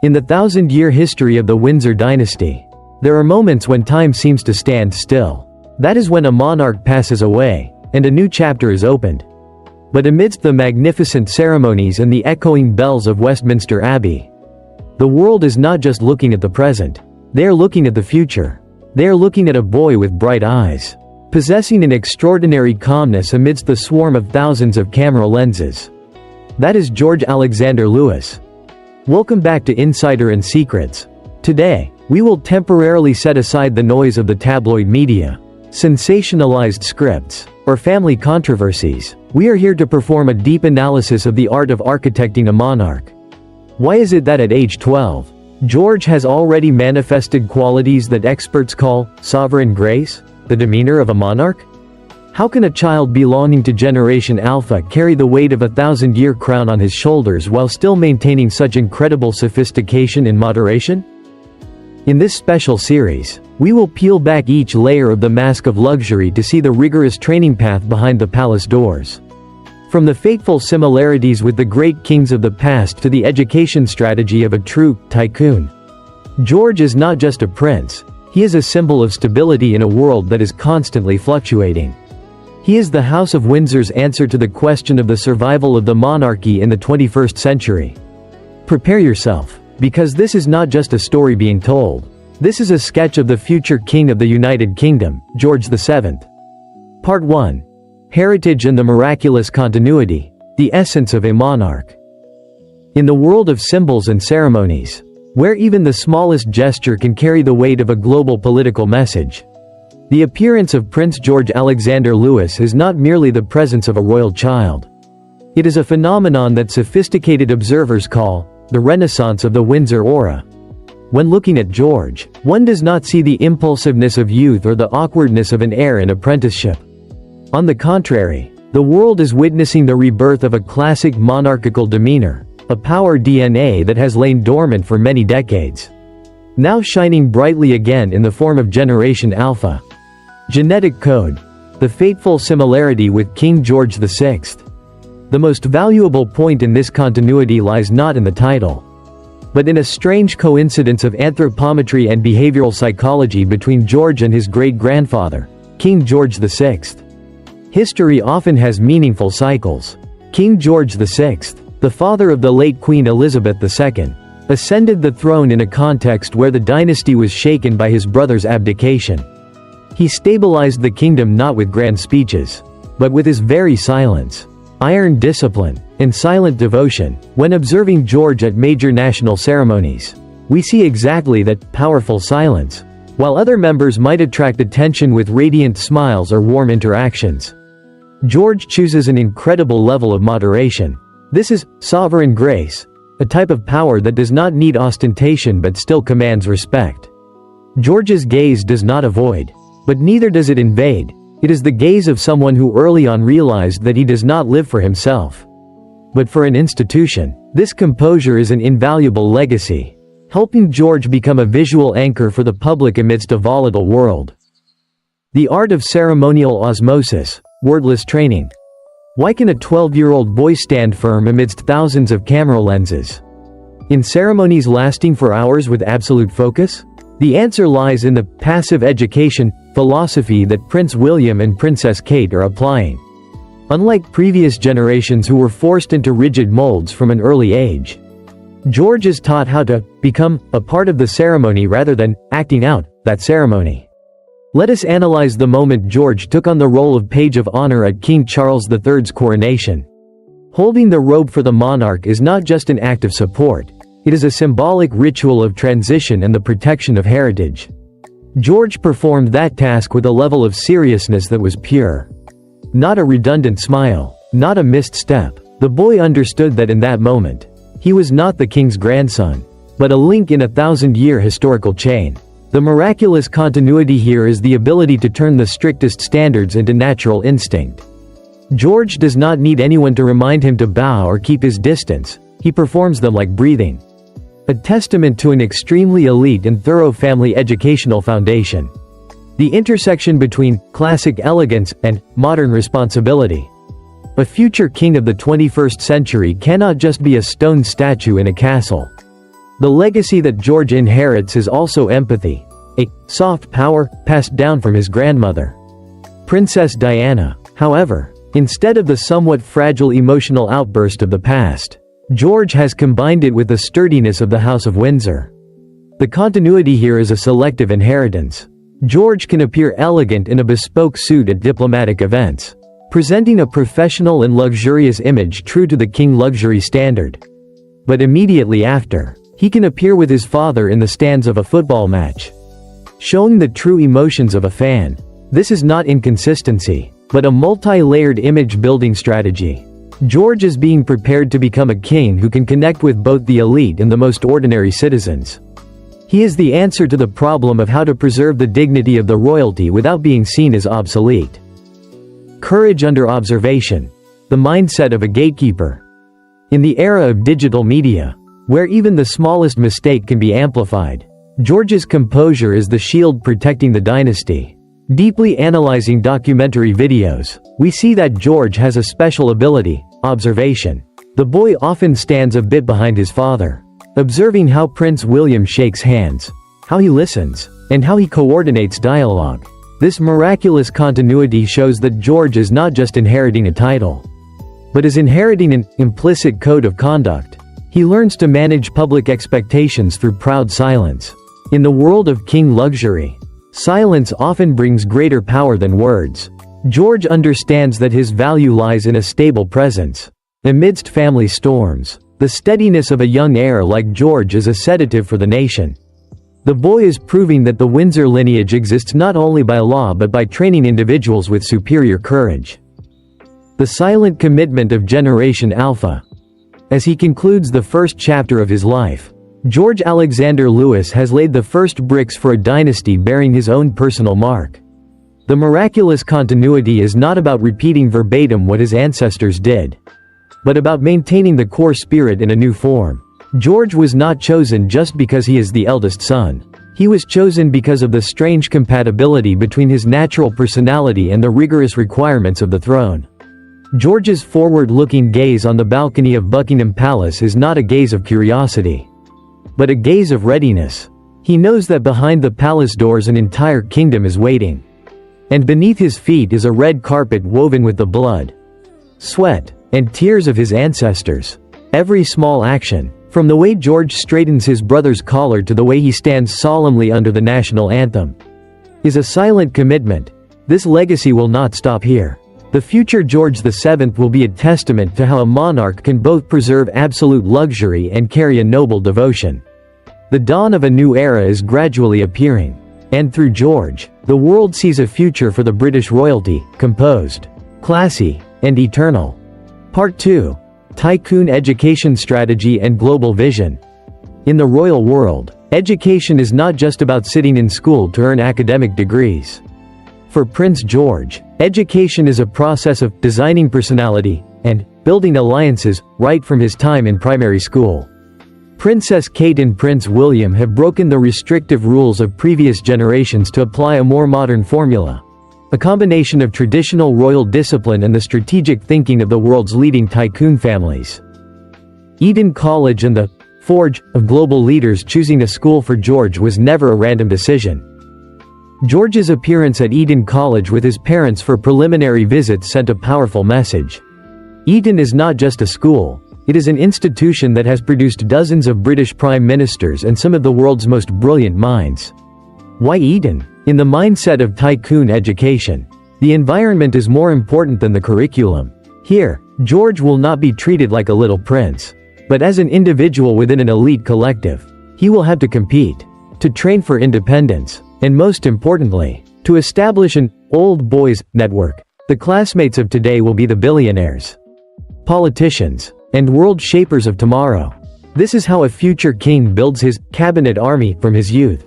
In the thousand-year history of the Windsor dynasty, there are moments when time seems to stand still. That is when a monarch passes away, and a new chapter is opened. But amidst the magnificent ceremonies and the echoing bells of Westminster Abbey, the world is not just looking at the present. They are looking at the future. They are looking at a boy with bright eyes, possessing an extraordinary calmness amidst the swarm of thousands of camera lenses. That is George Alexander Lewis. Welcome back to Insider and Secrets. Today, we will temporarily set aside the noise of the tabloid media, sensationalized scripts, or family controversies. We are here to perform a deep analysis of the art of architecting a monarch. Why is it that at age 12, George has already manifested qualities that experts call sovereign grace, the demeanor of a monarch? How can a child belonging to Generation Alpha carry the weight of a thousand-year crown on his shoulders while still maintaining such incredible sophistication and moderation? In this special series, we will peel back each layer of the mask of luxury to see the rigorous training path behind the palace doors. From the fateful similarities with the great kings of the past to the education strategy of a true tycoon, George is not just a prince, he is a symbol of stability in a world that is constantly fluctuating. He is the House of Windsor's answer to the question of the survival of the monarchy in the 21st century. Prepare yourself, because this is not just a story being told. This is a sketch of the future king of the United Kingdom, George VII. Part 1. Heritage and the miraculous continuity, the essence of a monarch. In the world of symbols and ceremonies, where even the smallest gesture can carry the weight of a global political message, the appearance of Prince George Alexander Lewis is not merely the presence of a royal child. It is a phenomenon that sophisticated observers call the Renaissance of the Windsor aura. When looking at George, one does not see the impulsiveness of youth or the awkwardness of an heir in apprenticeship. On the contrary, the world is witnessing the rebirth of a classic monarchical demeanor, a power DNA that has lain dormant for many decades, now shining brightly again in the form of Generation Alpha. Genetic code, the fateful similarity with King George VI. The most valuable point in this continuity lies not in the title, but in a strange coincidence of anthropometry and behavioral psychology between George and his great-grandfather, King George VI. History often has meaningful cycles. King George VI, the father of the late Queen Elizabeth II, ascended the throne in a context where the dynasty was shaken by his brother's abdication. He stabilized the kingdom not with grand speeches, but with his very silence, iron discipline, and silent devotion. When observing George at major national ceremonies, we see exactly that powerful silence. While other members might attract attention with radiant smiles or warm interactions, George chooses an incredible level of moderation. This is sovereign grace, a type of power that does not need ostentation but still commands respect. George's gaze does not avoid, but neither does it invade. It is the gaze of someone who early on realized that he does not live for himself, but for an institution. This composure is an invaluable legacy, helping George become a visual anchor for the public amidst a volatile world. The art of ceremonial osmosis, wordless training. Why can a 12-year-old boy stand firm amidst thousands of camera lenses in ceremonies lasting for hours with absolute focus? The answer lies in the passive education philosophy that Prince William and Princess Kate are applying. Unlike previous generations who were forced into rigid molds from an early age, George is taught how to become a part of the ceremony rather than acting out that ceremony. Let us analyze the moment George took on the role of page of honor at King Charles III's coronation. Holding the robe for the monarch is not just an act of support, it is a symbolic ritual of transition and the protection of heritage. George performed that task with a level of seriousness that was pure. Not a redundant smile, not a missed step. The boy understood that in that moment, he was not the king's grandson, but a link in a thousand-year historical chain. The miraculous continuity here is the ability to turn the strictest standards into natural instinct. George does not need anyone to remind him to bow or keep his distance, he performs them like breathing. A testament to an extremely elite and thorough family educational foundation. The intersection between classic elegance and modern responsibility. A future king of the 21st century cannot just be a stone statue in a castle. The legacy that George inherits is also empathy, a soft power passed down from his grandmother, Princess Diana. However, instead of the somewhat fragile emotional outburst of the past, George has combined it with the sturdiness of the House of Windsor. The continuity here is a selective inheritance. George can appear elegant in a bespoke suit at diplomatic events, presenting a professional and luxurious image true to the king luxury standard. But immediately after, he can appear with his father in the stands of a football match, showing the true emotions of a fan. This is not inconsistency, but a multi-layered image-building strategy. George is being prepared to become a king who can connect with both the elite and the most ordinary citizens. He is the answer to the problem of how to preserve the dignity of the royalty without being seen as obsolete. Courage under observation. The mindset of a gatekeeper. In the era of digital media, where even the smallest mistake can be amplified, George's composure is the shield protecting the dynasty. Deeply analyzing documentary videos, we see that George has a special ability: observation. The boy often stands a bit behind his father, observing how Prince William shakes hands, how he listens, and how he coordinates dialogue. This miraculous continuity shows that George is not just inheriting a title, but is inheriting an implicit code of conduct. He learns to manage public expectations through proud silence. In the world of king luxury, silence often brings greater power than words. George understands that his value lies in a stable presence. Amidst family storms, the steadiness of a young heir like George is a sedative for the nation. The boy is proving that the Windsor lineage exists not only by law but by training individuals with superior courage. The silent commitment of Generation Alpha. As he concludes the first chapter of his life, George Alexander Lewis has laid the first bricks for a dynasty bearing his own personal mark. The miraculous continuity is not about repeating verbatim what his ancestors did, but about maintaining the core spirit in a new form. George was not chosen just because he is the eldest son. He was chosen because of the strange compatibility between his natural personality and the rigorous requirements of the throne. George's forward-looking gaze on the balcony of Buckingham Palace is not a gaze of curiosity, but a gaze of readiness. He knows that behind the palace doors an entire kingdom is waiting, and beneath his feet is a red carpet woven with the blood, sweat, and tears of his ancestors. Every small action, from the way George straightens his brother's collar to the way he stands solemnly under the national anthem, is a silent commitment. This legacy will not stop here. The future George VII will be a testament to how a monarch can both preserve absolute luxury and carry a noble devotion. The dawn of a new era is gradually appearing, and through George, the world sees a future for the British royalty, composed, classy, and eternal. Part 2. Tycoon Education Strategy and Global Vision. In the royal world, education is not just about sitting in school to earn academic degrees. For Prince George, education is a process of designing personality and building alliances right from his time in primary school. Princess Kate and Prince William have broken the restrictive rules of previous generations to apply a more modern formula, a combination of traditional royal discipline and the strategic thinking of the world's leading tycoon families. Eton College and the forge of global leaders. Choosing a school for George was never a random decision. George's appearance at Eton College with his parents for preliminary visits sent a powerful message. Eton is not just a school, it is an institution that has produced dozens of British prime ministers and some of the world's most brilliant minds. Why Eton? In the mindset of tycoon education, the environment is more important than the curriculum. Here, George will not be treated like a little prince, but as an individual within an elite collective. He will have to compete, to train for independence, and most importantly, to establish an old boys network. The classmates of today will be the billionaires, politicians, and world shapers of tomorrow. This is how a future king builds his cabinet army from his youth.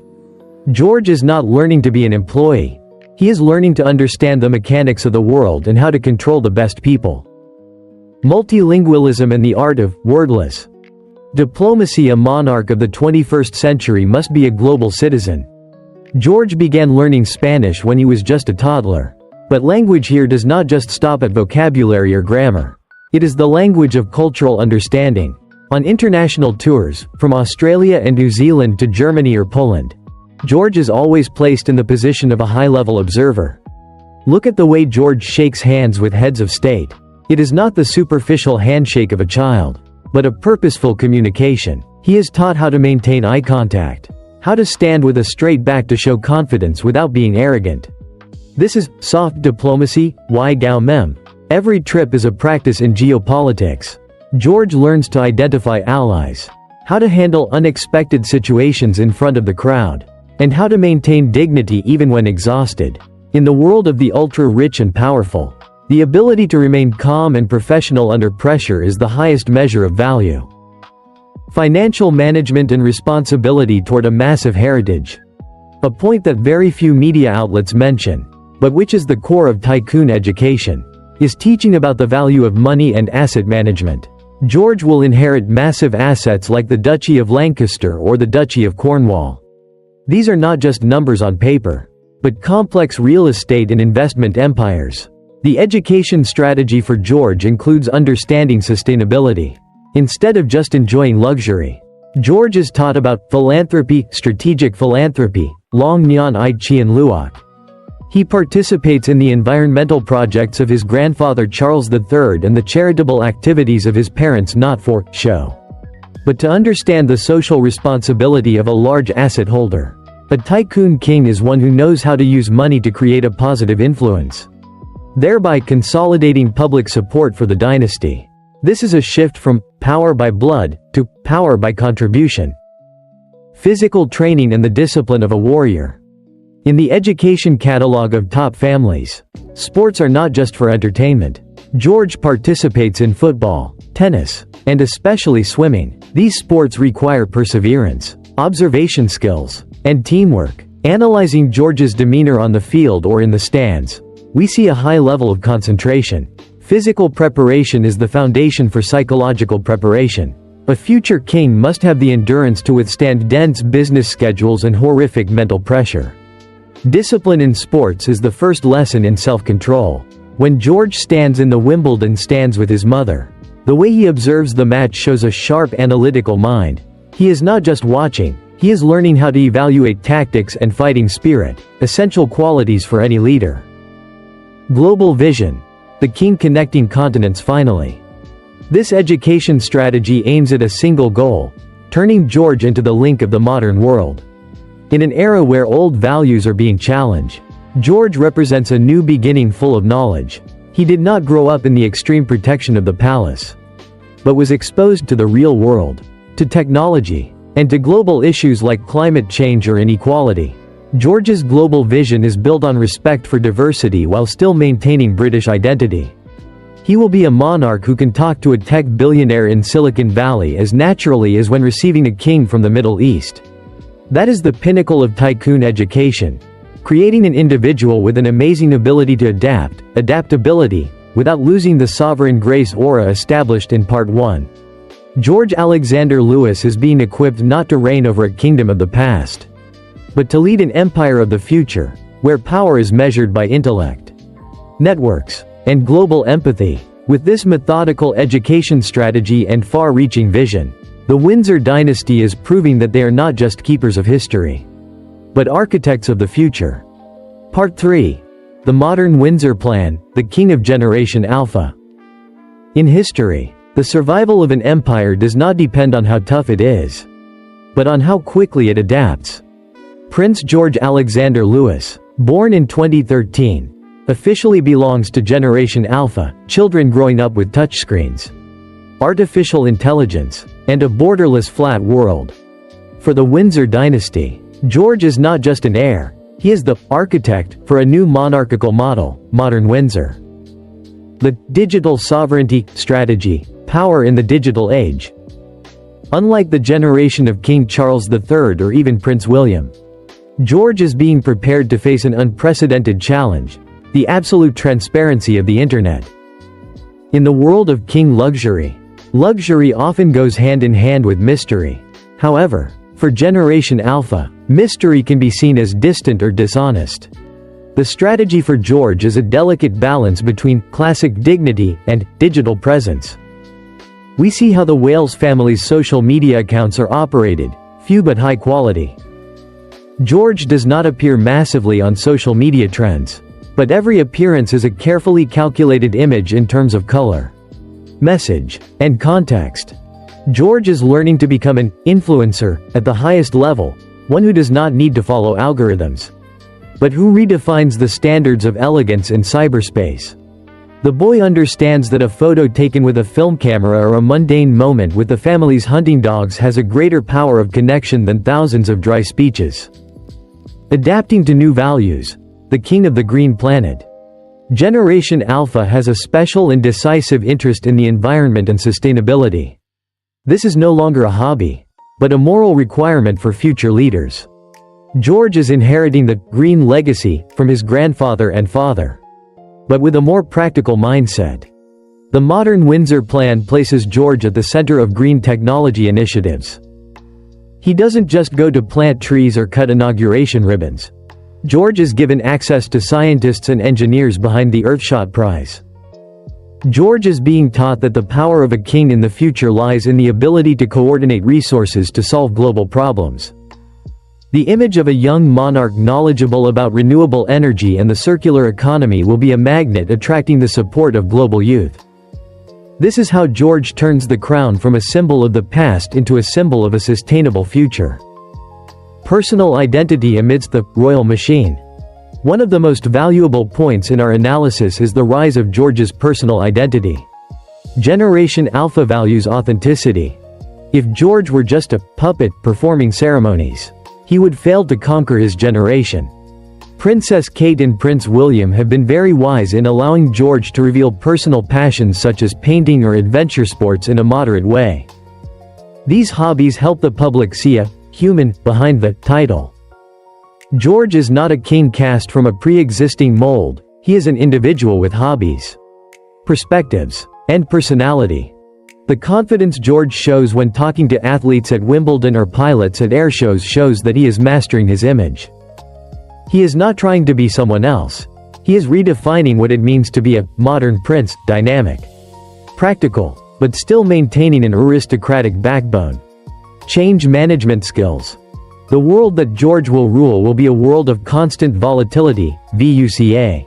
George is not learning to be an employee. He is learning to understand the mechanics of the world and how to control the best people. Multilingualism and the art of wordless diplomacy. A monarch of the 21st century must be a global citizen. George began learning Spanish when he was just a toddler. But language here does not just stop at vocabulary or grammar. It is the language of cultural understanding. On international tours, from Australia and New Zealand to Germany or Poland, George is always placed in the position of a high-level observer. Look at the way George shakes hands with heads of state. It is not the superficial handshake of a child, but a purposeful communication. He is taught how to maintain eye contact, how to stand with a straight back to show confidence without being arrogant. This is soft diplomacy, y gao mem. Every trip is a practice in geopolitics. George learns to identify allies, how to handle unexpected situations in front of the crowd, and how to maintain dignity even when exhausted. In the world of the ultra-rich and powerful, the ability to remain calm and professional under pressure is the highest measure of value. Financial management and responsibility toward a massive heritage. A point that very few media outlets mention, but which is the core of tycoon education, is teaching about the value of money and asset management. George will inherit massive assets like the Duchy of Lancaster or the Duchy of Cornwall. These are not just numbers on paper, but complex real estate and investment empires. The education strategy for George includes understanding sustainability. Instead of just enjoying luxury, George is taught about philanthropy, strategic philanthropy, Long Nyan I Chien Luok. He participates in the environmental projects of his grandfather Charles III and the charitable activities of his parents not for show, but to understand the social responsibility of a large asset holder. A tycoon king is one who knows how to use money to create a positive influence, thereby consolidating public support for the dynasty. This is a shift from power by blood to power by contribution. Physical training and the discipline of a warrior. In the education catalog of top families, sports are not just for entertainment. George participates in football, tennis, and especially swimming. These sports require perseverance, observation skills, and teamwork. Analyzing George's demeanor on the field or in the stands, we see a high level of concentration. Physical preparation is the foundation for psychological preparation. A future king must have the endurance to withstand dense business schedules and horrific mental pressure. Discipline in sports is the first lesson in self-control. When George stands in the Wimbledon stands with his mother, the way he observes the match shows a sharp analytical mind. He is not just watching, he is learning how to evaluate tactics and fighting spirit, essential qualities for any leader. Global vision. The king connecting continents finally. This education strategy aims at a single goal, turning George into the link of the modern world. In an era where old values are being challenged, George represents a new beginning full of knowledge. He did not grow up in the extreme protection of the palace, but was exposed to the real world, to technology, and to global issues like climate change or inequality. George's global vision is built on respect for diversity while still maintaining British identity. He will be a monarch who can talk to a tech billionaire in Silicon Valley as naturally as when receiving a king from the Middle East. That is the pinnacle of tycoon education, creating an individual with an amazing ability to adaptability, without losing the sovereign grace aura established in Part 1. George Alexander Lewis is being equipped not to reign over a kingdom of the past, but to lead an empire of the future, where power is measured by intellect, networks, and global empathy. With this methodical education strategy and far-reaching vision, the Windsor dynasty is proving that they are not just keepers of history, but architects of the future. Part 3. The Modern Windsor Plan, the King of Generation Alpha. In history, the survival of an empire does not depend on how tough it is, but on how quickly it adapts. Prince George Alexander Lewis, born in 2013, officially belongs to Generation Alpha, children growing up with touchscreens, artificial intelligence, and a borderless flat world. For the Windsor dynasty, George is not just an heir, he is the architect for a new monarchical model, Modern Windsor. The digital sovereignty strategy, power in the digital age. Unlike the generation of King Charles III or even Prince William, George is being prepared to face an unprecedented challenge: the absolute transparency of the internet. In the world of king luxury, luxury often goes hand in hand with mystery. However, for Generation Alpha, mystery can be seen as distant or dishonest. The strategy for George is a delicate balance between classic dignity and digital presence. We see how the Wales family's social media accounts are operated, few but high quality. George does not appear massively on social media trends, but every appearance is a carefully calculated image in terms of color, message, and context. George is learning to become an influencer at the highest level, one who does not need to follow algorithms, but who redefines the standards of elegance in cyberspace. The boy understands that a photo taken with a film camera or a mundane moment with the family's hunting dogs has a greater power of connection than thousands of dry speeches. Adapting to new values, the king of the green planet. Generation Alpha has a special and decisive interest in the environment and sustainability. This is no longer a hobby, but a moral requirement for future leaders. George is inheriting the green legacy from his grandfather and father, but with a more practical mindset. The modern Windsor plan places George at the center of green technology initiatives. He doesn't just go to plant trees or cut inauguration ribbons. George is given access to scientists and engineers behind the Earthshot Prize. George is being taught that the power of a king in the future lies in the ability to coordinate resources to solve global problems. The image of a young monarch knowledgeable about renewable energy and the circular economy will be a magnet attracting the support of global youth. This is how George turns the crown from a symbol of the past into a symbol of a sustainable future. Personal identity amidst the royal machine. One of the most valuable points in our analysis is the rise of George's personal identity. Generation Alpha values authenticity. If George were just a puppet performing ceremonies, he would fail to conquer his generation. Princess Kate and Prince William have been very wise in allowing George to reveal personal passions such as painting or adventure sports in a moderate way. These hobbies help the public see a human behind the title. George is not a king cast from a pre-existing mold, he is an individual with hobbies, perspectives, and personality. The confidence George shows when talking to athletes at Wimbledon or pilots at air shows that he is mastering his image. He is not trying to be someone else. He is redefining what it means to be a modern prince, dynamic, practical, but still maintaining an aristocratic backbone. Change management skills. The world that George will rule will be a world of constant volatility, VUCA.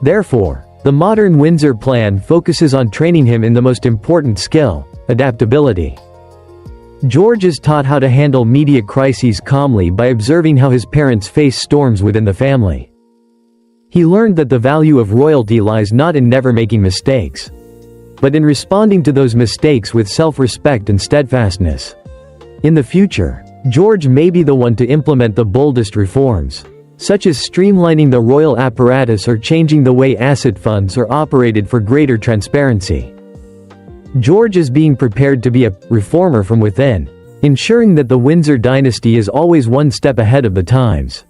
Therefore, the modern Windsor plan focuses on training him in the most important skill, adaptability. George is taught how to handle media crises calmly by observing how his parents face storms within the family. He learned that the value of royalty lies not in never making mistakes, but in responding to those mistakes with self-respect and steadfastness. In the future, George may be the one to implement the boldest reforms, such as streamlining the royal apparatus or changing the way asset funds are operated for greater transparency. George is being prepared to be a reformer from within, ensuring that the Windsor dynasty is always one step ahead of the times.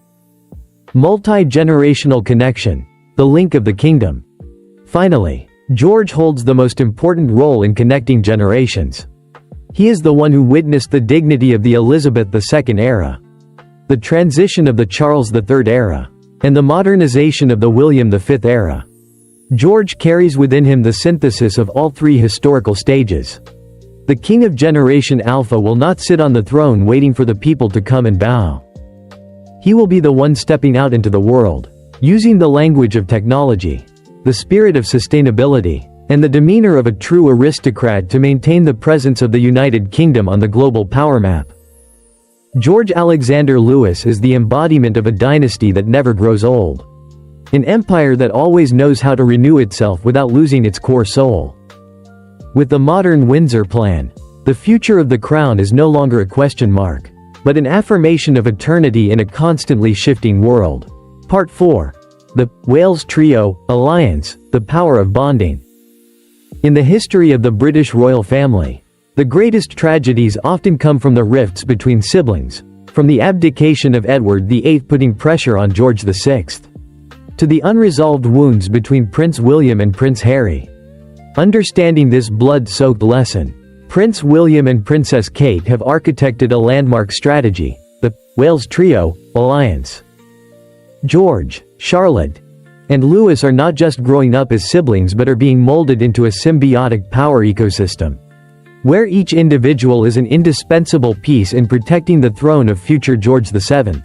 Multi-generational connection, the link of the kingdom. Finally, George holds the most important role in connecting generations. He is the one who witnessed the dignity of the Elizabeth II era, the transition of the Charles III era, and the modernization of the William V era. George carries within him the synthesis of all three historical stages. The king of Generation Alpha will not sit on the throne waiting for the people to come and bow. He will be the one stepping out into the world, using the language of technology, the spirit of sustainability, and the demeanor of a true aristocrat to maintain the presence of the United Kingdom on the global power map. George Alexander Lewis is the embodiment of a dynasty that never grows old. An empire that always knows how to renew itself without losing its core soul. With the modern Windsor plan, the future of the crown is no longer a question mark, but an affirmation of eternity in a constantly shifting world. Part 4. The Wales Trio Alliance, the power of bonding. In the history of the British royal family, the greatest tragedies often come from the rifts between siblings, from the abdication of Edward VIII putting pressure on George VI, to the unresolved wounds between Prince William and Prince Harry. Understanding this blood-soaked lesson, Prince William and Princess Kate have architected a landmark strategy, the Wales Trio Alliance. George, Charlotte, and Louis are not just growing up as siblings but are being molded into a symbiotic power ecosystem. where each individual is an indispensable piece in protecting the throne of future George VII.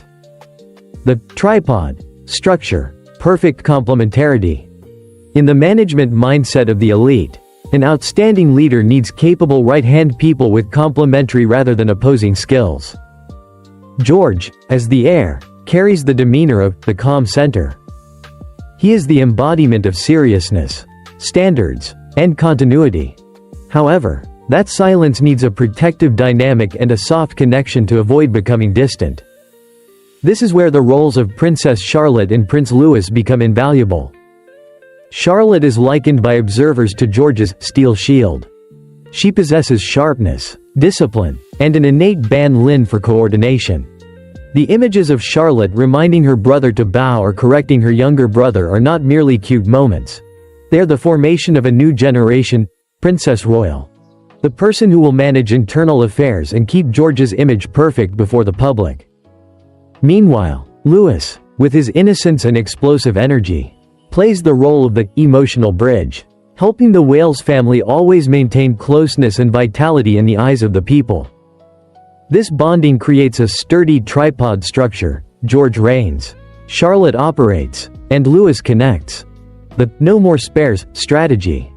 The tripod structure, perfect complementarity. In the management mindset of the elite, an outstanding leader needs capable right-hand people with complementary rather than opposing skills. George, as the heir, carries the demeanor of the calm center. He is the embodiment of seriousness, standards, and continuity. However, that silence needs a protective dynamic and a soft connection to avoid becoming distant. This is where the roles of Princess Charlotte and Prince Louis become invaluable. Charlotte is likened by observers to George's steel shield. She possesses sharpness, discipline, and an innate ban for coordination. The images of Charlotte reminding her brother to bow or correcting her younger brother are not merely cute moments. They are the formation of a new generation, Princess Royal. The person who will manage internal affairs and keep George's image perfect before the public. Meanwhile, Louis, with his innocence and explosive energy, plays the role of the emotional bridge, helping the Wales family always maintain closeness and vitality in the eyes of the people. This bonding creates a sturdy tripod structure. George reigns, Charlotte operates, and Louis connects. The "no more spares" strategy.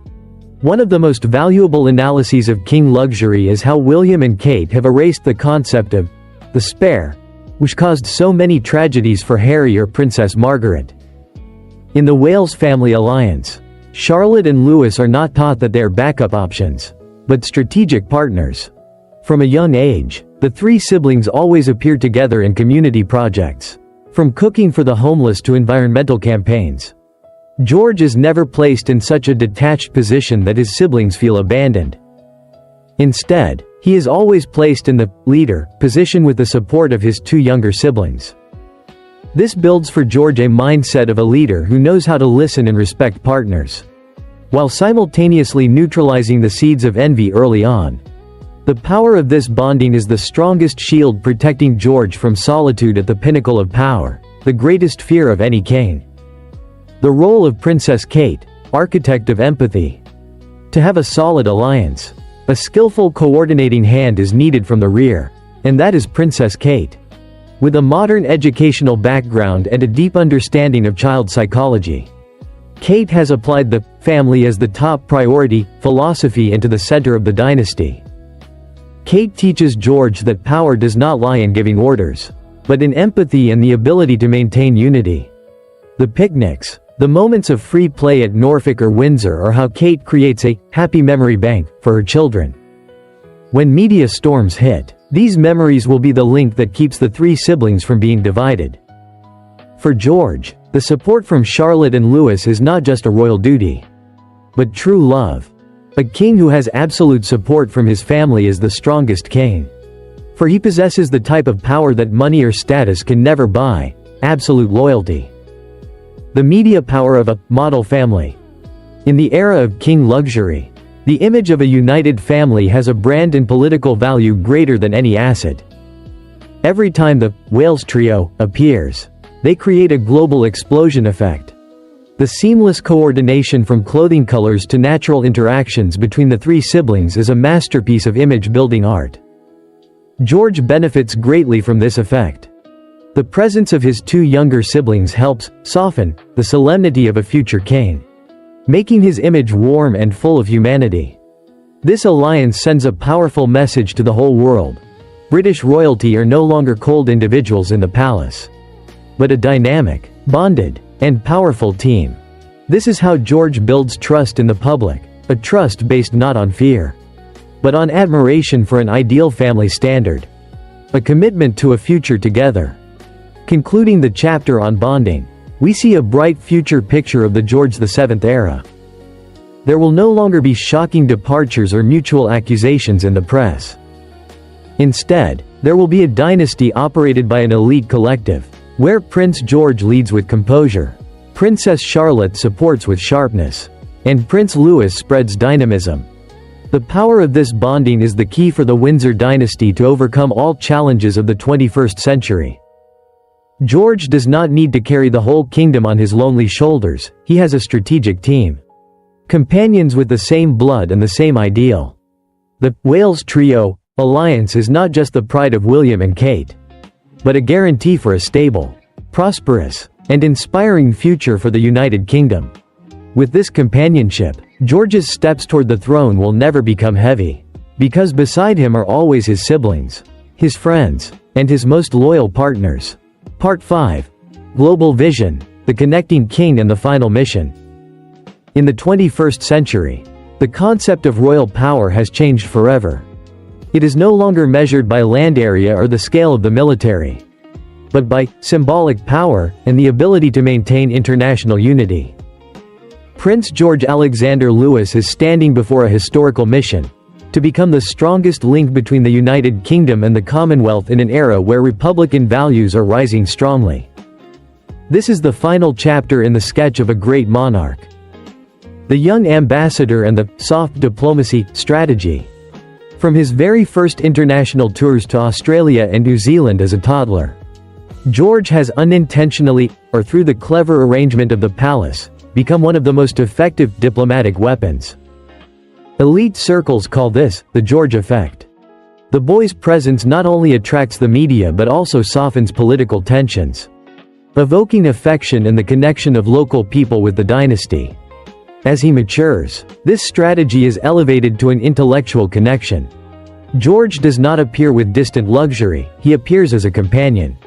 One of the most valuable analyses of king luxury is how William and Kate have erased the concept of the spare, which caused so many tragedies for Harry or Princess Margaret. In the Wales family alliance, Charlotte and Louis are not taught that they are backup options, but strategic partners. From a young age, the three siblings always appear together in community projects, from cooking for the homeless to environmental campaigns. George is never placed in such a detached position that his siblings feel abandoned. Instead, he is always placed in the leader position with the support of his two younger siblings. This builds for George a mindset of a leader who knows how to listen and respect partners, while simultaneously neutralizing the seeds of envy early on. The power of this bonding is the strongest shield protecting George from solitude at the pinnacle of power, the greatest fear of any king. The role of Princess Kate, architect of empathy. To have a solid alliance, a skillful coordinating hand is needed from the rear, and that is Princess Kate. With a modern educational background and a deep understanding of child psychology, Kate has applied the family as the top priority philosophy into the center of the dynasty. Kate teaches George that power does not lie in giving orders, but in empathy and the ability to maintain unity. The picnics, the moments of free play at Norfolk or Windsor, are how Kate creates a happy memory bank for her children. When media storms hit, these memories will be the link that keeps the three siblings from being divided. For George, the support from Charlotte and Louis is not just a royal duty, but true love. A king who has absolute support from his family is the strongest king. For he possesses the type of power that money or status can never buy: absolute loyalty. The media power of a model family. In the era of king luxury, the image of a united family has a brand and political value greater than any asset. Every time the Wales trio appears, they create a global explosion effect. The seamless coordination from clothing colors to natural interactions between the three siblings is a masterpiece of image-building art. George benefits greatly from this effect. The presence of his two younger siblings helps soften the solemnity of a future king, making his image warm and full of humanity. This alliance sends a powerful message to the whole world. British royalty are no longer cold individuals in the palace, but a dynamic, bonded, and powerful team. This is how George builds trust in the public, a trust based not on fear, but on admiration for an ideal family standard, a commitment to a future together. Concluding the chapter on bonding, we see a bright future picture of the George VII era. There will no longer be shocking departures or mutual accusations in the press. Instead, there will be a dynasty operated by an elite collective, where Prince George leads with composure, Princess Charlotte supports with sharpness, and Prince Louis spreads dynamism. The power of this bonding is the key for the Windsor dynasty to overcome all challenges of the 21st century. George does not need to carry the whole kingdom on his lonely shoulders. He has a strategic team, companions with the same blood and the same ideal. The Wales Trio alliance is not just the pride of William and Kate, but a guarantee for a stable, prosperous, and inspiring future for the United Kingdom. With this companionship, George's steps toward the throne will never become heavy, because beside him are always his siblings, his friends, and his most loyal partners. Part 5. Global Vision, the Connecting King and the Final Mission. In the 21st century, the concept of royal power has changed forever. It is no longer measured by land area or the scale of the military, but by symbolic power and the ability to maintain international unity. Prince George Alexander Louis is standing before a historical mission to become the strongest link between the United Kingdom and the Commonwealth in an era where republican values are rising strongly. This is the final chapter in the sketch of a great monarch. The young ambassador and the soft diplomacy strategy. From his very first international tours to Australia and New Zealand as a toddler, George has unintentionally, or through the clever arrangement of the palace, become one of the most effective diplomatic weapons. Elite circles call this the George effect. The boy's presence not only attracts the media but also softens political tensions, evoking affection and the connection of local people with the dynasty. As he matures, this strategy is elevated to an intellectual connection. George does not appear with distant luxury, he appears as a companion.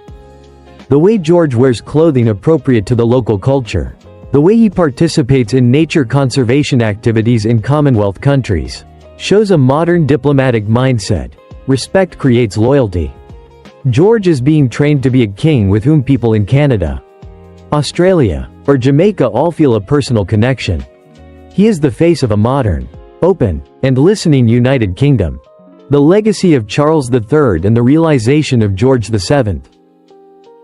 The way George wears clothing appropriate to the local culture, the way he participates in nature conservation activities in Commonwealth countries, shows a modern diplomatic mindset. Respect creates loyalty. George is being trained to be a king with whom people in Canada, Australia, or Jamaica all feel a personal connection. He is the face of a modern, open, and listening United Kingdom. The legacy of Charles III and the realization of George VII.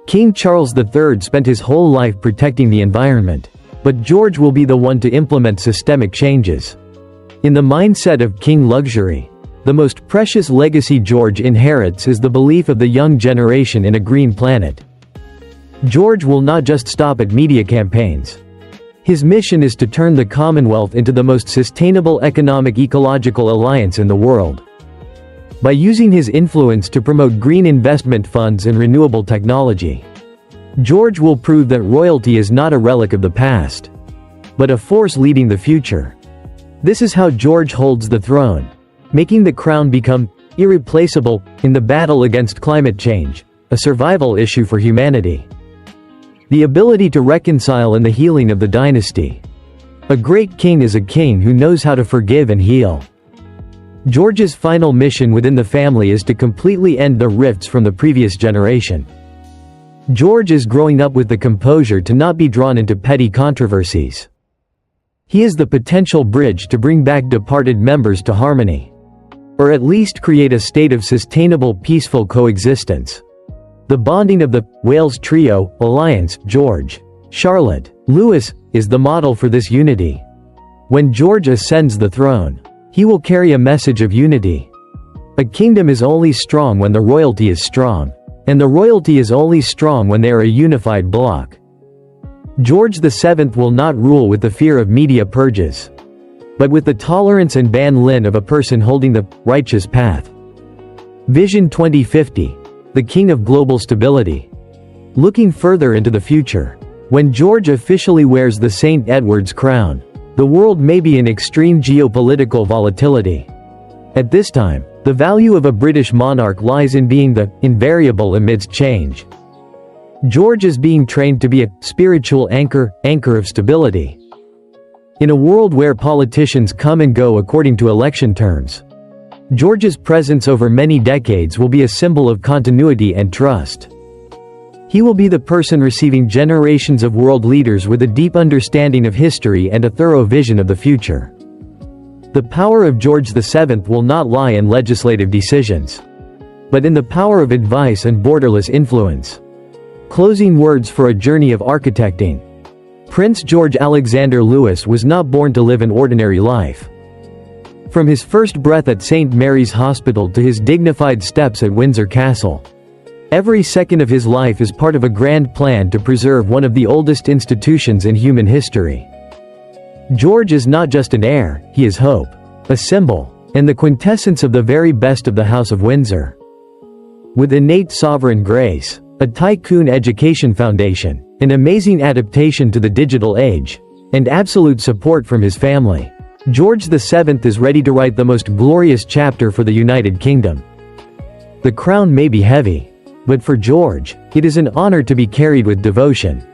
King Charles III spent his whole life protecting the environment, but George will be the one to implement systemic changes. In the mindset of king luxury, the most precious legacy George inherits is the belief of the young generation in a green planet. George will not just stop at media campaigns. His mission is to turn the Commonwealth into the most sustainable economic ecological alliance in the world. By using his influence to promote green investment funds and renewable technology, George will prove that royalty is not a relic of the past, but a force leading the future. This is how George holds the throne, making the crown become irreplaceable in the battle against climate change, a survival issue for humanity. The ability to reconcile in the healing of the dynasty. A great king is a king who knows how to forgive and heal. George's final mission within the family is to completely end the rifts from the previous generation. George is growing up with the composure to not be drawn into petty controversies. He is the potential bridge to bring back departed members to harmony, or at least create a state of sustainable peaceful coexistence. The bonding of the Wales Trio alliance, George, Charlotte, Louis, is the model for this unity. When George ascends the throne, he will carry a message of unity. A kingdom is only strong when the royalty is strong, and the royalty is only strong when they are a unified bloc. George VII will not rule with the fear of media purges, but with the tolerance and ban-lin of a person holding the righteous path. Vision 2050. The King of Global Stability. Looking further into the future, when George officially wears the St. Edward's crown, the world may be in extreme geopolitical volatility. At this time, the value of a British monarch lies in being the invariable amidst change. George is being trained to be a spiritual anchor of stability. In a world where politicians come and go according to election terms, George's presence over many decades will be a symbol of continuity and trust. He will be the person receiving generations of world leaders with a deep understanding of history and a thorough vision of the future. The power of George VII will not lie in legislative decisions, but in the power of advice and borderless influence. Closing words for a journey of architecting. Prince George Alexander Louis was not born to live an ordinary life. From his first breath at St. Mary's Hospital to his dignified steps at Windsor Castle, every second of his life is part of a grand plan to preserve one of the oldest institutions in human history. George is not just an heir, he is hope, a symbol, and the quintessence of the very best of the House of Windsor. With innate sovereign grace, a tycoon education foundation, an amazing adaptation to the digital age, and absolute support from his family, George VII is ready to write the most glorious chapter for the United Kingdom. The crown may be heavy, but for George, it is an honor to be carried with devotion.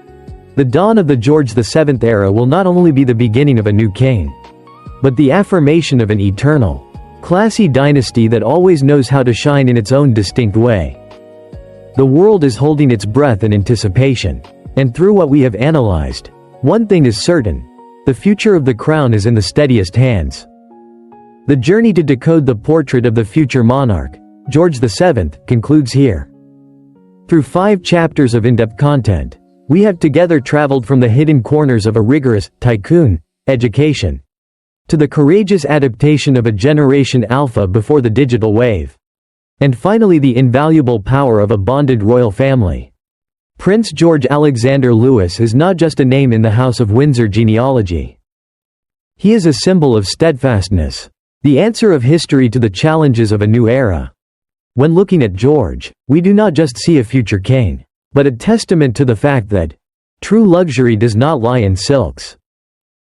The dawn of the George VII era will not only be the beginning of a new king, but the affirmation of an eternal, classy dynasty that always knows how to shine in its own distinct way. The world is holding its breath in anticipation, and through what we have analyzed, one thing is certain: the future of the crown is in the steadiest hands. The journey to decode the portrait of the future monarch, George VII, concludes here. Through 5 chapters of in-depth content, we have together traveled from the hidden corners of a rigorous, tycoon, education, to the courageous adaptation of a Generation Alpha before the digital wave, and finally the invaluable power of a bonded royal family. Prince George Alexander Louis is not just a name in the House of Windsor genealogy. He is a symbol of steadfastness, the answer of history to the challenges of a new era. When looking at George, we do not just see a future king, but a testament to the fact that true luxury does not lie in silks,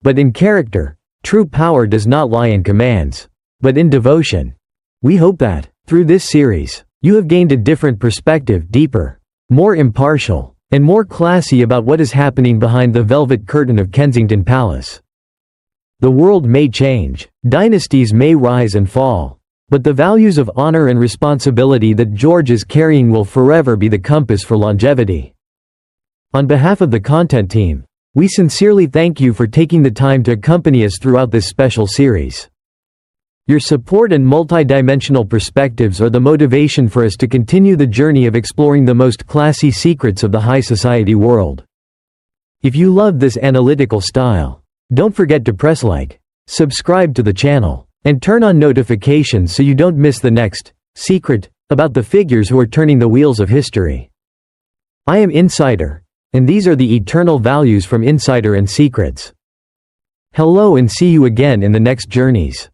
but in character. True power does not lie in commands, but in devotion. We hope that, through this series, you have gained a different perspective, deeper, more impartial, and more classy about what is happening behind the velvet curtain of Kensington Palace. The world may change, dynasties may rise and fall, but the values of honor and responsibility that George is carrying will forever be the compass for longevity. On behalf of the content team, we sincerely thank you for taking the time to accompany us throughout this special series. Your support and multidimensional perspectives are the motivation for us to continue the journey of exploring the most classy secrets of the high society world. If you love this analytical style, don't forget to press like, subscribe to the channel, and turn on notifications so you don't miss the next secret about the figures who are turning the wheels of history. I am Insider, and these are the eternal values from Insider and Secrets. Hello and see you again in the next journeys.